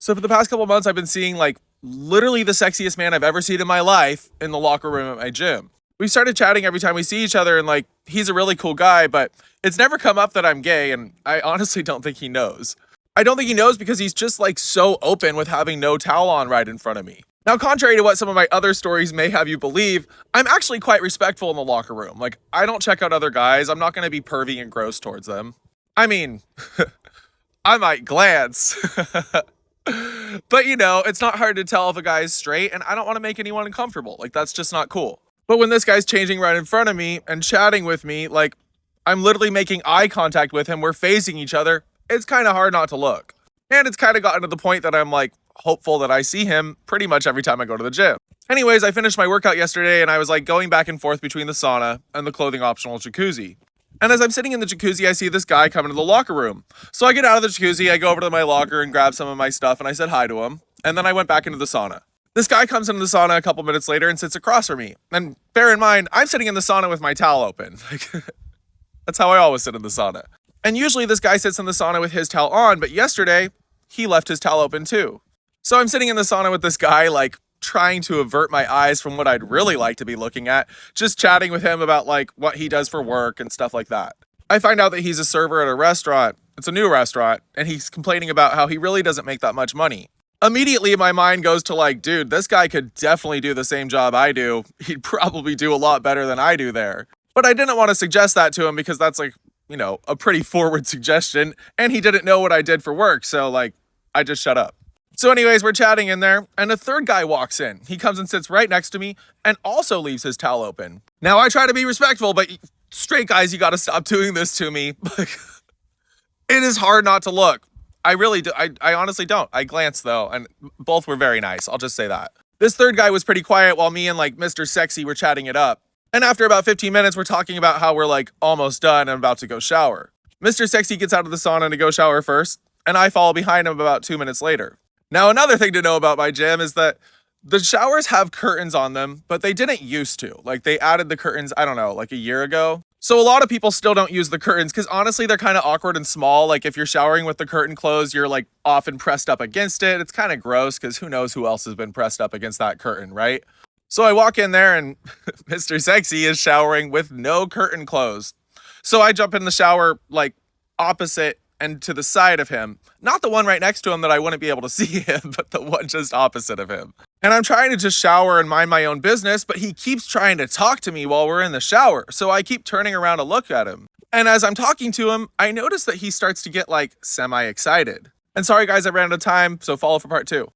So for the past couple months, I've been seeing like literally the sexiest man I've ever seen in my life in the locker room at my gym. We've started chatting every time we see each other, and like he's a really cool guy, but it's never come up that I'm gay, and I honestly don't think he knows. I don't think he knows because he's just like so open with having no towel on right in front of me. Now, contrary to what some of my other stories may have you believe, I'm actually quite respectful in the locker room. Like, I don't check out other guys. I'm not going to be pervy and gross towards them. I mean, I might glance. But you know, it's not hard to tell if a guy is straight, and I don't want to make anyone uncomfortable. Like, that's just not cool. But when this guy's changing right in front of me and chatting with me, like, I'm literally making eye contact with him, we're facing each other, it's kind of hard not to look. And it's kind of gotten to the point that I'm like hopeful that I see him pretty much every time I go to the gym. Anyways, I finished my workout yesterday and I was like going back and forth between the sauna and the clothing optional jacuzzi. And as I'm sitting in the jacuzzi, I see this guy come into the locker room. So I get out of the jacuzzi, I go over to my locker and grab some of my stuff, and I said hi to him. And then I went back into the sauna. This guy comes into the sauna a couple minutes later and sits across from me. And bear in mind, I'm sitting in the sauna with my towel open. That's how I always sit in the sauna. And usually this guy sits in the sauna with his towel on, but yesterday, he left his towel open too. So I'm sitting in the sauna with this guy, like, trying to avert my eyes from what I'd really like to be looking at, just chatting with him about like what he does for work and stuff like that. I find out that he's a server at a restaurant. It's a new restaurant, and he's complaining about how he really doesn't make that much money. Immediately my mind goes to like, dude, this guy could definitely do the same job I do. He'd probably do a lot better than I do there. But I didn't want to suggest that to him because that's like, you know, a pretty forward suggestion, and he didn't know what I did for work, so like, I just shut up. So anyways, we're chatting in there, and a third guy walks in. He comes and sits right next to me, and also leaves his towel open. Now, I try to be respectful, but straight guys, you gotta stop doing this to me. It is hard not to look. I really do. I honestly don't. I glanced, though, and both were very nice. I'll just say that. This third guy was pretty quiet while me and, like, Mr. Sexy were chatting it up. And after about 15 minutes, we're talking about how we're, like, almost done and about to go shower. Mr. Sexy gets out of the sauna to go shower first, and I follow behind him about 2 minutes later. Now, another thing to know about my gym is that the showers have curtains on them, but they didn't used to. Like, they added the curtains, I don't know, like a year ago. So a lot of people still don't use the curtains because honestly, they're kind of awkward and small. Like, if you're showering with the curtain closed, you're like often pressed up against it. It's kind of gross because who knows who else has been pressed up against that curtain, right? So I walk in there and Mr. Sexy is showering with no curtain closed. So I jump in the shower like opposite and to the side of him. Not the one right next to him that I wouldn't be able to see him, but the one just opposite of him. And I'm trying to just shower and mind my own business, but he keeps trying to talk to me while we're in the shower. So I keep turning around to look at him. And as I'm talking to him, I notice that he starts to get like semi-excited. And sorry guys, I ran out of time, so follow for part 2.